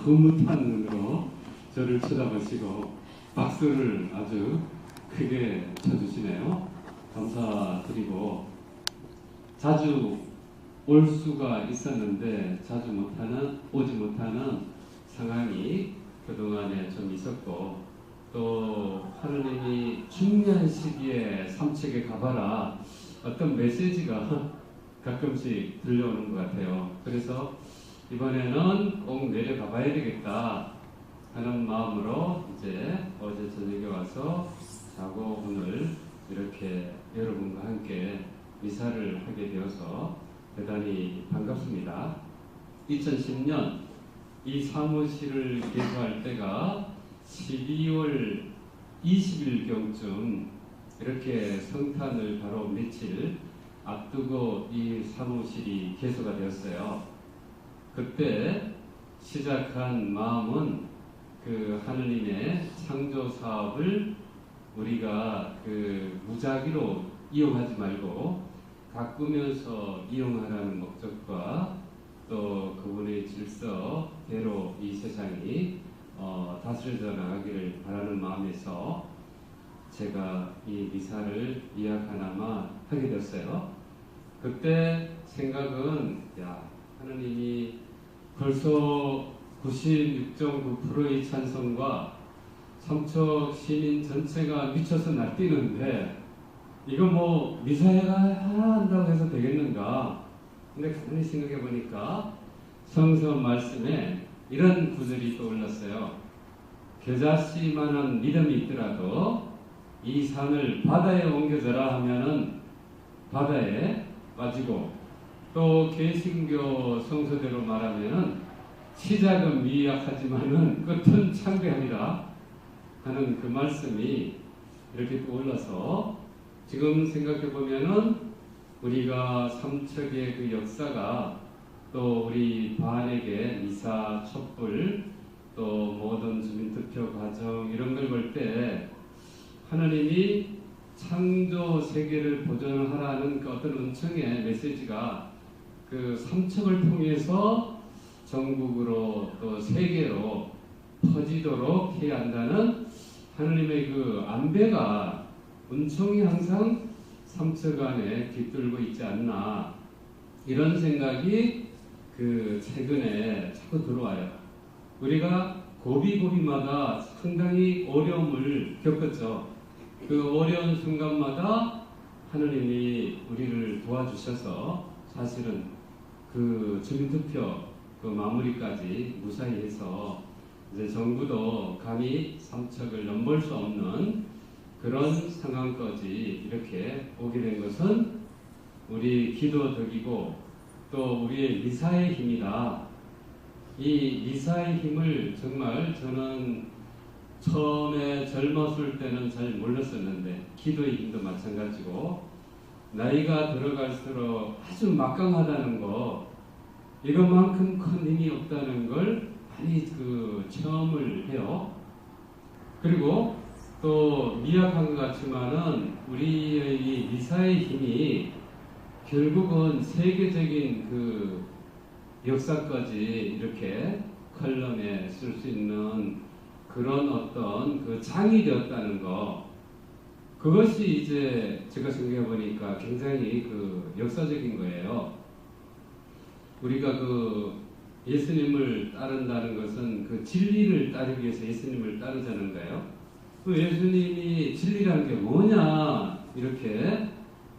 흐뭇한 눈으로 저를 쳐다보시고 박수를 아주 크게 쳐주시네요. 감사드리고, 자주 올 수가 있었는데 자주 오지 못하는 상황이 그동안에 좀 있었고, 또 하느님이 중요한 시기에 삼척에 가봐라 어떤 메시지가 가끔씩 들려오는 것 같아요. 그래서 이번에는 꼭 내려가 봐야 되겠다 하는 마음으로 이제 어제 저녁에 와서 자고 오늘 이렇게 여러분과 함께 미사를 하게 되어서 대단히 반갑습니다. 2010년 이 사무실을 개소할 때가 12월 20일경쯤 이렇게 성탄을 바로 며칠 앞두고 이 사무실이 개소가 되었어요. 그때 시작한 마음은 그 하느님의 창조 사업을 우리가 그 무작위로 이용하지 말고 가꾸면서 이용하라는 목적과 또 그분의 질서대로 이 세상이 다스려져 나가기를 바라는 마음에서 제가 이 미사를 예약하나마 하게 됐어요. 그때 생각은 하느님이 벌써 96.9%의 찬성과 삼척 시민 전체가 미쳐서 날뛰는데 이거 뭐 미사회가 한다고 해서 되겠는가? 근데 가만히 생각해 보니까 성서 말씀에 이런 구절이 떠올랐어요. 겨자씨만한 믿음이 있더라도 이 산을 바다에 옮겨져라 하면은 바다에 빠지고, 또 개신교 성서대로 말하면은 시작은 미약하지만은 끝은 창대하리라 하는 그 말씀이 이렇게 떠올라서 지금 생각해 보면은 우리가 삼척의 그 역사가 또 우리 반에게 미사, 촛불, 또 모든 주민투표 과정 이런 걸 볼 때 하나님이 창조 세계를 보존하라는 그 어떤 은총의 메시지가 그 삼척을 통해서 전국으로 또 세계로 퍼지도록 해야 한다는 하나님의 그 안배가 은총이 항상 삼척 안에 깃들고 있지 않나, 이런 생각이 그 최근에 자꾸 들어와요. 우리가 고비고비마다 상당히 어려움을 겪었죠. 그 어려운 순간마다 하느님이 우리를 도와주셔서 사실은 그 주민투표 그 마무리까지 무사히 해서 이제 정부도 감히 삼척을 넘볼 수 없는 그런 상황까지 이렇게 오게 된 것은 우리 기도 덕이고 또 우리의 미사의 힘이다. 이 미사의 힘을 정말 저는 처음에 젊었을 때는 잘 몰랐었는데, 기도의 힘도 마찬가지고 나이가 들어갈수록 아주 막강하다는 거, 이것만큼 큰 힘이 없다는 걸 많이 그 체험을 해요. 그리고 또 미약한 것 같지만은 우리의 이 미사의 힘이 결국은 세계적인 그 역사까지 이렇게 컬럼에 쓸 수 있는 그런 어떤 그 장이 되었다는 거, 그것이 이제 제가 생각해 보니까 굉장히 그 역사적인 거예요. 우리가 그 예수님을 따른다는 것은 그 진리를 따르기 위해서 예수님을 따르자는 거예요. 그 예수님이 진리라는 게 뭐냐 이렇게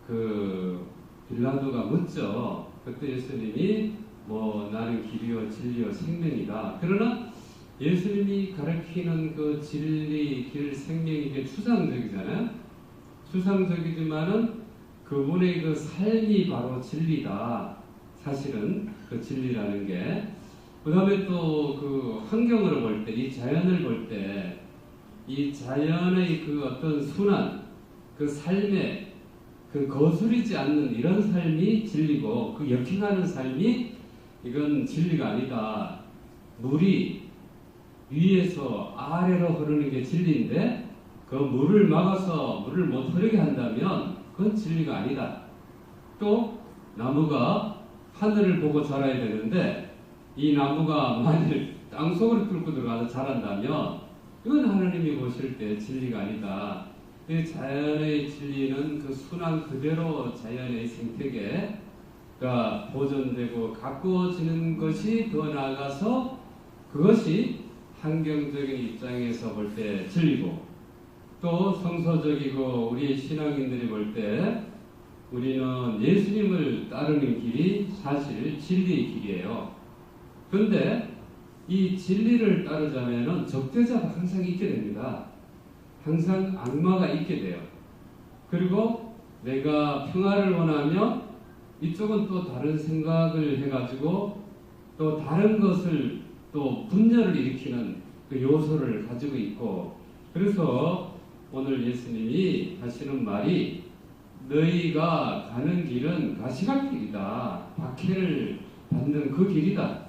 그 빌라도가 묻죠. 그때 예수님이 뭐 나는 길이요 진리요 생명이다. 그러나 예수님이 가르치는 그 진리, 길, 생명이 게 추상적이잖아요. 추상적이지만은 그분의 그 삶이 바로 진리다. 사실은 그 진리라는 게. 그 다음에 또 그 환경으로 볼 때, 이 자연을 볼 때, 이 자연의 그 어떤 순환, 그 삶에 그 거스르지 않는 이런 삶이 진리고, 그 역행하는 삶이 이건 진리가 아니다. 물이 위에서 아래로 흐르는 게 진리인데 그 물을 막아서 물을 못 흐르게 한다면 그건 진리가 아니다. 또 나무가 하늘을 보고 자라야 되는데 이 나무가 만일 땅속으로 뚫고 들어가서 자란다면 이건 하나님이 보실 때 진리가 아니다. 이 자연의 진리는 그 순환 그대로 자연의 생태계가 보존되고 가꾸어지는 것이 더 나아가서 그것이 환경적인 입장에서 볼 때 진리고, 또 성서적이고 우리 신앙인들이 볼 때 우리는 예수님을 따르는 길이 사실 진리의 길이에요. 그런데 이 진리를 따르자면은 적대자가 항상 있게 됩니다. 항상 악마가 있게 돼요. 그리고 내가 평화를 원하며 이쪽은 또 다른 생각을 해가지고 또 다른 것을 또 분열을 일으키는 그 요소를 가지고 있고, 그래서 오늘 예수님이 하시는 말이 너희가 가는 길은 가시밭길이다. 박해를 받는 그 길이다.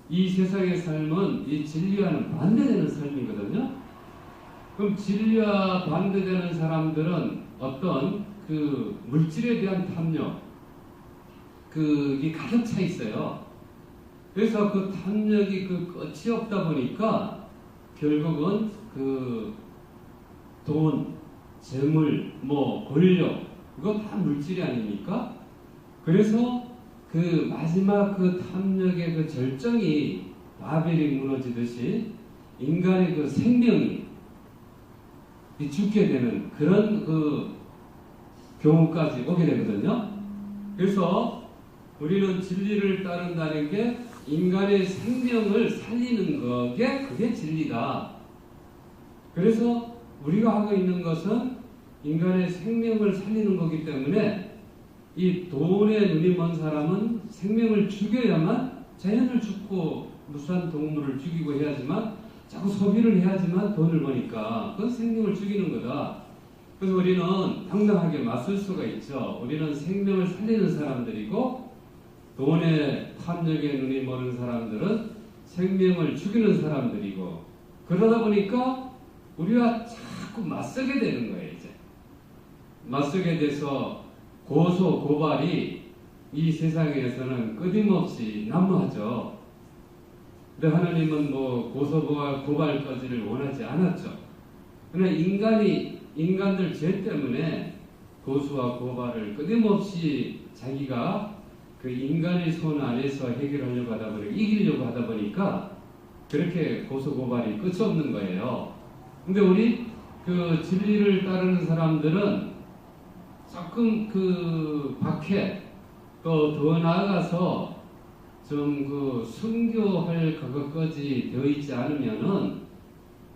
이 세상의 삶은 이 진리와는 반대되는 삶이거든요. 그럼 진리와 반대되는 사람들은 어떤 그 물질에 대한 탐욕, 그게 가득 차 있어요. 그래서 그 탐욕이 그 끝이 없다 보니까 결국은 그 돈, 재물, 뭐 권력, 이거 다 물질이 아닙니까? 그래서 그 마지막 그 탐욕의 그 절정이 바벨이 무너지듯이 인간의 그 생명이 죽게 되는 그런 그 경우까지 오게 되거든요. 그래서 우리는 진리를 따른다는 게 인간의 생명을 살리는 거게 그게 진리다. 그래서 우리가 하고 있는 것은 인간의 생명을 살리는 거기 때문에 이 돈에 눈이 먼 사람은 생명을 죽여야만, 자연을 죽고 무수한 동물을 죽이고 해야지만, 자꾸 소비를 해야지만 돈을 버니까 그건 생명을 죽이는 거다. 그래서 우리는 당당하게 맞설 수가 있죠. 우리는 생명을 살리는 사람들이고, 돈에 탐욕에 눈이 머는 사람들은 생명을 죽이는 사람들이고, 그러다 보니까 우리가 자꾸 맞서게 되는 거예요. 이제 맞서게 돼서 고소 고발이 이 세상에서는 끊임없이 난무하죠. 근데 하나님은 뭐 고소 고발까지를 원하지 않았죠. 그러나 인간들 죄 때문에 고소와 고발을 끊임없이 자기가 그 인간의 손 안에서 해결하려고 하다 보니까, 이기려고 하다 보니까 그렇게 고소 고발이 끝이 없는 거예요. 근데 우리 그 진리를 따르는 사람들은 조금 그 박해, 또 더 나아가서 좀 그 순교할 그것까지 되어 있지 않으면은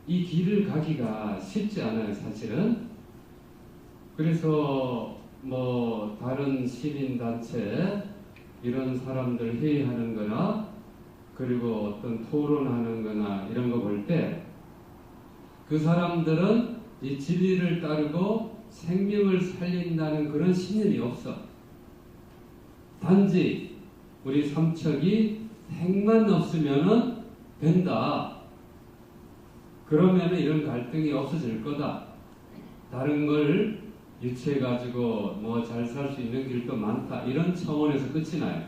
이 길을 가기가 쉽지 않아요, 사실은. 그래서 뭐 다른 시민단체 이런 사람들 회의하는 거나, 그리고 어떤 토론하는 거나 이런 거 볼 때 그 사람들은 이 진리를 따르고 생명을 살린다는 그런 신념이 없어. 단지 우리 삼척이 핵만 없으면은 된다. 그러면은 이런 갈등이 없어질 거다. 다른 걸 유치해 가지고 뭐 잘 살 수 있는 길도 많다. 이런 차원에서 끝이 나요.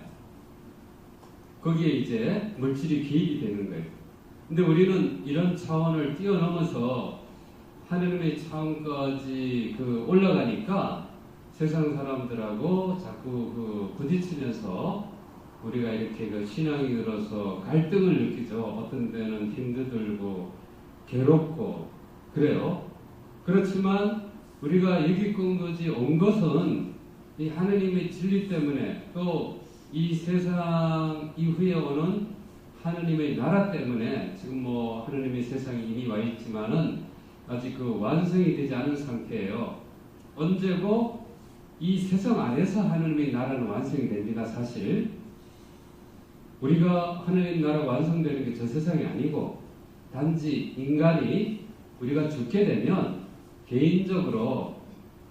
거기에 이제 물질이 개입이 되는 거예요. 근데 우리는 이런 차원을 뛰어넘어서 하느님의 차원까지 그 올라가니까 세상 사람들하고 자꾸 그 부딪히면서 우리가 이렇게 그 신앙이 들어서 갈등을 느끼죠. 어떤 데는 힘들고 괴롭고 그래요. 그렇지만 우리가 여기까지 온 것은 이 하느님의 진리 때문에, 또 이 세상 이후에 오는 하느님의 나라 때문에, 지금 뭐 하느님의 세상이 이미 와 있지만은 아직 그 완성이 되지 않은 상태예요. 언제고 이 세상 안에서 하느님의 나라는 완성이 됩니다. 사실 우리가 하느님 나라 완성되는 게 저 세상이 아니고, 단지 인간이 우리가 죽게 되면 개인적으로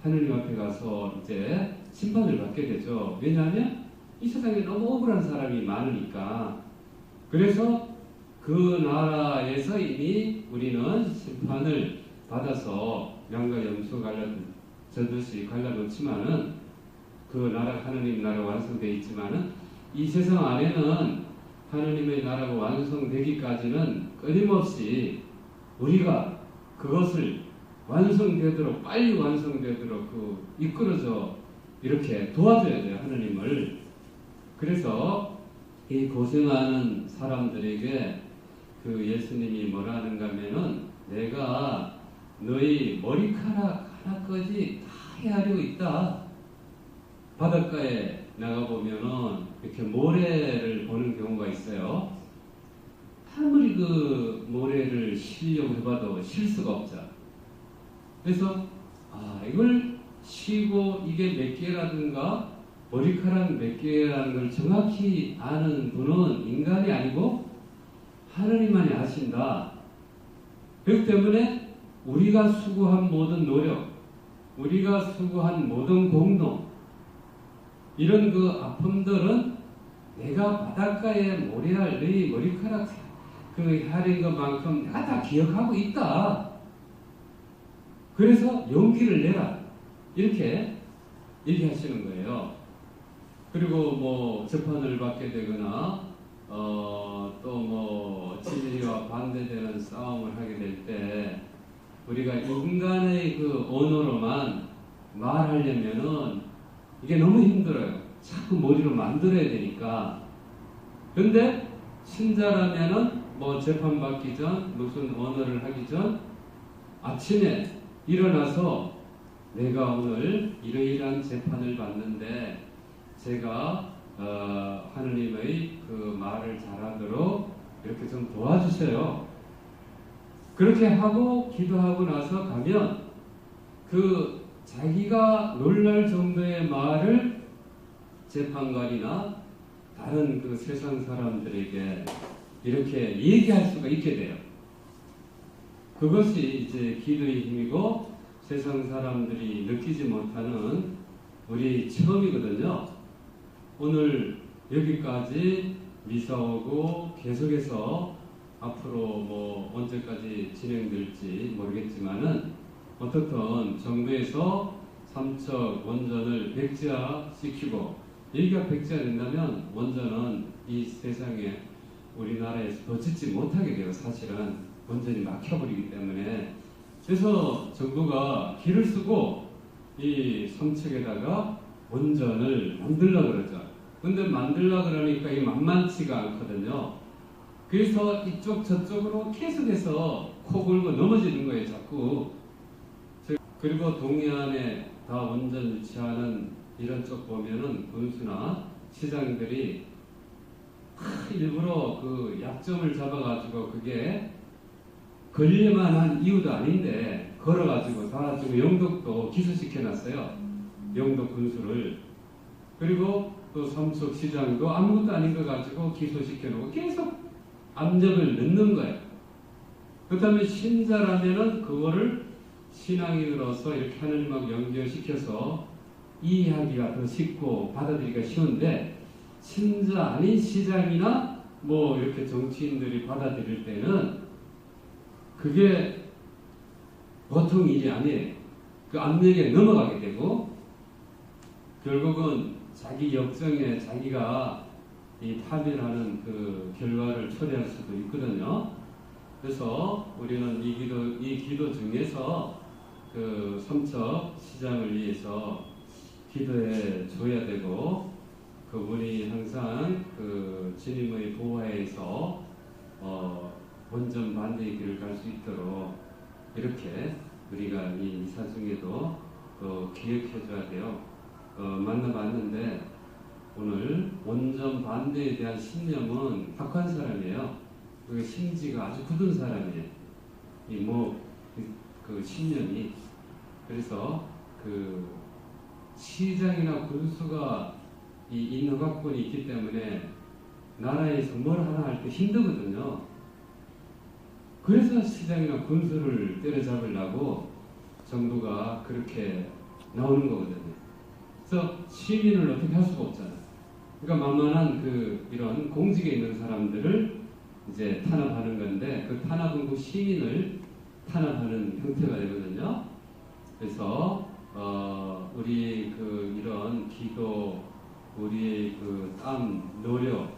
하느님 앞에 가서 이제 심판을 받게 되죠. 왜냐하면 이 세상에 너무 억울한 사람이 많으니까. 그래서 그 나라에서 이미 우리는 심판을 받아서 양과 염소 갈라졌듯이 갈라놓지만은 그 나라, 하느님 나라 완성되어 있지만은 이 세상 안에는 하느님의 나라가 완성되기까지는 끊임없이 우리가 그것을 완성되도록, 빨리 완성되도록 이끌어져 이렇게 도와줘야 돼요, 하느님을. 그래서 이 고생하는 사람들에게 예수님이 뭐라 하는가 하면은, 내가 너희 머리카락 하나까지 다 헤아리고 있다. 바닷가에 나가보면은 이렇게 모래를 보는 경우가 있어요. 아무리 그 모래를 쉬려고 해봐도 쉴 수가 없죠. 그래서 이걸 쉬고 이게 몇 개라든가 머리카락 몇 개라는 걸 정확히 아는 분은 인간이 아니고 하느님만이 아신다. 그렇기 때문에 우리가 수고한 모든 노력, 우리가 수고한 모든 공동, 이런 그 아픔들은 내가 바닷가에 모래알 너희 머리카락 헤아린 것만큼 내가 다 기억하고 있다. 그래서 용기를 내라. 이렇게 얘기하시는 거예요. 그리고 뭐 재판을 받게 되거나 또 뭐 진리와 반대되는 싸움을 하게 될 때 우리가 인간의 그 언어로만 말하려면은 이게 너무 힘들어요. 자꾸 머리로 만들어야 되니까. 근데 신자라면은 뭐 재판받기 전, 무슨 언어를 하기 전 아침에 일어나서 내가 오늘 이러이러한 재판을 받는데 제가 하느님의 그 말을 잘하도록 이렇게 좀 도와주세요. 그렇게 하고 기도하고 나서 가면 그 자기가 놀랄 정도의 말을 재판관이나 다른 그 세상 사람들에게 이렇게 얘기할 수가 있게 돼요. 그것이 이제 기도의 힘이고 세상 사람들이 느끼지 못하는 우리 체험이거든요. 오늘 여기까지 미사 오고 계속해서 앞으로 뭐 언제까지 진행될지 모르겠지만은 어떻든 정부에서 삼척 원전을 백지화시키고 여기가 백지화된다면 원전은 이 세상에 우리나라에서 더 짓지 못하게 돼요. 사실은 원전이 막혀버리기 때문에. 그래서 정부가 길을 쓰고 이 삼척에다가 원전을 만들려고 그러죠. 근데 만들려고 그러니까 이게 만만치가 않거든요. 그래서 이쪽 저쪽으로 계속해서 코 골고 넘어지는 거예요, 자꾸. 그리고 동해안에 다 원전 유치하는 이런 쪽 보면은 군수나 시장들이 일부러 그 약점을 잡아가지고 그게 걸릴만 한 이유도 아닌데 걸어가지고 다 지금 영덕도 기소시켜놨어요. 영덕 군수를. 그리고 또 삼척 시장도 아무것도 아닌 거 가지고 기소시켜놓고 계속 압력을 넣는 거예요. 그렇다면 신자라면은 그거를 신앙인으로서 이렇게 하느님하고 연결시켜서 이해하기가 더 쉽고 받아들이기가 쉬운데, 신자 아닌 시장이나 뭐 이렇게 정치인들이 받아들일 때는 그게 보통 일이 아니에요. 그 압력에 넘어가게 되고 결국은 자기 역정에 자기가 이 파멸하는 그 결과를 초래할 수도 있거든요. 그래서 우리는 이 기도 중에서 그 삼척 시장을 위해서 기도해 줘야 되고, 그분이 항상 그 주님의 보호하에서 원전 반대의 길을 갈 수 있도록 이렇게 우리가 이 미사 중에도 기억해 줘야 돼요. 만나봤는데 오늘 원전 반대에 대한 신념은 박한 사람이에요. 그 심지가 아주 굳은 사람이에요. 그 신념이. 그래서 그 시장이나 군수가 이 인허가권이 있기 때문에 나라에서 뭘 하나 할 때 힘들거든요. 그래서 시장이나 군수를 때려잡으려고 정부가 그렇게 나오는 거거든요. 그래서 시민을 어떻게 할 수가 없잖아요. 그러니까 만만한 이런 공직에 있는 사람들을 이제 탄압하는 건데, 그 탄압은 그 시민을 탄압하는 형태가 되거든요. 그래서 우리 이런 기도, 우리의 땀, 노력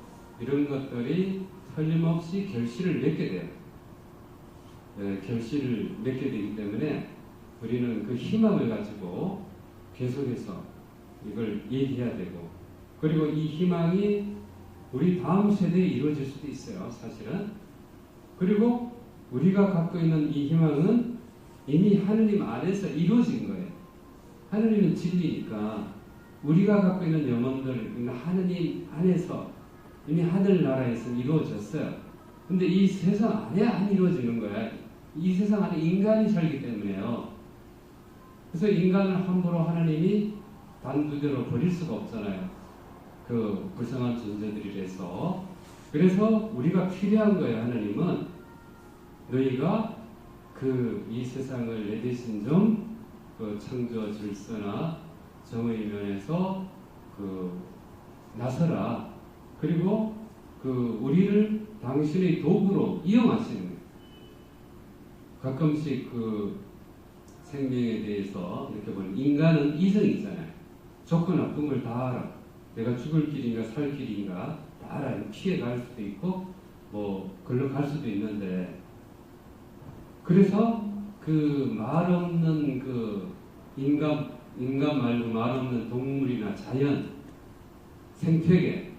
이런 것들이 틀림없이 결실을 맺게 돼요. 결실을 맺게 되기 때문에 우리는 그 희망을 가지고 계속해서 이걸 얘기해야 되고, 그리고 이 희망이 우리 다음 세대에 이루어질 수도 있어요, 사실은. 그리고 우리가 갖고 있는 이 희망은 이미 하느님 안에서 이루어진 거예요. 하느님은 진리니까 우리가 갖고 있는 염원들 하느님 안에서 이미 하늘나라에서 이루어졌어요. 근데 이 세상 안에 안 이루어지는 거야. 이 세상 안에 인간이 살기 때문에요. 그래서 인간을 함부로 하나님이 단두대로 버릴 수가 없잖아요. 그 불쌍한 존재들이라서. 그래서 우리가 필요한 거예요. 하나님은 너희가 이 세상을 내 대신 좀 그 창조 질서나 정의 면에서 나서라. 그리고 우리를 당신의 도구로 이용하시는 거예요. 가끔씩 생명에 대해서 이렇게 보면 인간은 이성이잖아요. 좋고 나쁜 걸 다 알아. 내가 죽을 길인가 살 길인가 다 알아. 피해 갈 수도 있고 걸러 갈 수도 있는데, 그래서 말 없는 인간 말고 말 없는 동물이나 자연, 생태계,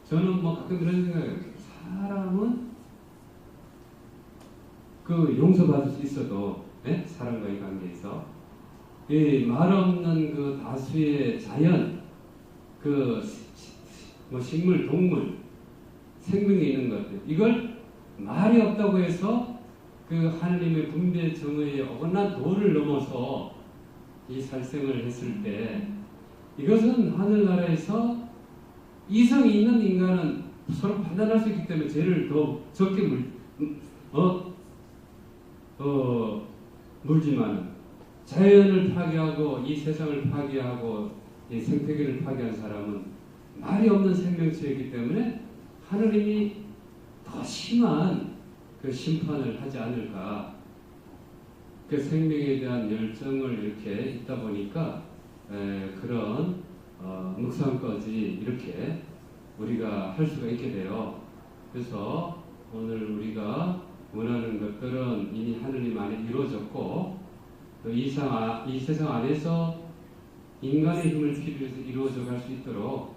저는 가끔 그런 생각해요. 사람은 용서받을 수 있어도, 사람과의 관계에서 말 없는 다수의 자연, 식물, 동물, 생명이 있는 것들, 이걸 말이 없다고 해서 하나님의 분별 정의에 어긋난 도를 넘어서 이 살생을 했을 때, 이것은 하늘나라에서 이성이 있는 인간은 서로 판단할 수 있기 때문에 죄를 더 적게 물지만, 자연을 파괴하고 이 세상을 파괴하고 이 생태계를 파괴한 사람은 말이 없는 생명체이기 때문에 하느님이 더 심한 심판을 하지 않을까. 생명에 대한 열정을 이렇게 있다 보니까 그런 묵상까지 이렇게 우리가 할 수가 있게 돼요. 그래서 오늘 우리가 원하는 것들은 이미 하느님 안에 이루어졌고, 이 세상 안에서 인간의 힘을 필요해서 이루어져 갈 수 있도록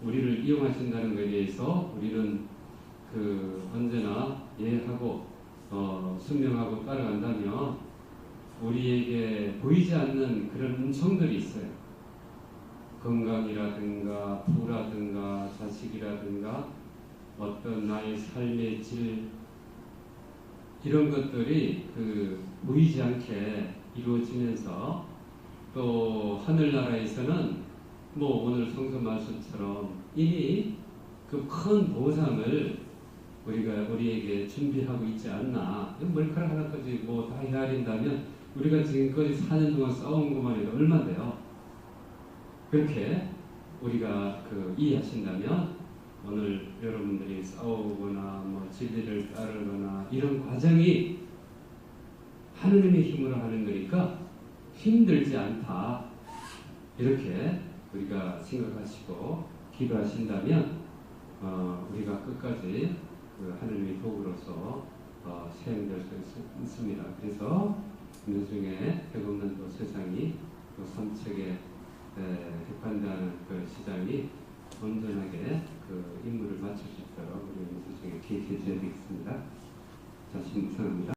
우리를 이용하신다는 것에 대해서 우리는 언제나 이해하고 순명하고 따라간다면 우리에게 보이지 않는 그런 은총들이 있어요. 건강이라든가 부라든가 자식이라든가 어떤 나의 삶의 질, 이런 것들이 보이지 않게 이루어지면서, 또 하늘나라에서는 오늘 성서 말씀처럼 이미 큰 보상을 우리에게 준비하고 있지 않나. 머리카락 하나까지 다 헤아린다면 우리가 지금까지 4년 동안 싸운 것만 해도 얼마인데요. 그렇게 우리가 이해하신다면 오늘 여러분들이 싸우거나 진리를 따르거나 이런 과정이 하느님의 힘으로 하는 거니까 힘들지 않다. 이렇게 우리가 생각하시고 기도하신다면 우리가 끝까지 하느님의 도구로서 사용될 수 있습니다. 그래서 나중에 배고픈 세상이 삼척에 핵반대하는 시장이 온전하게 임무를 마칠 수 있도록 우리 나중에 기획해 줘야 되겠습니다. 다시 묵상합니다.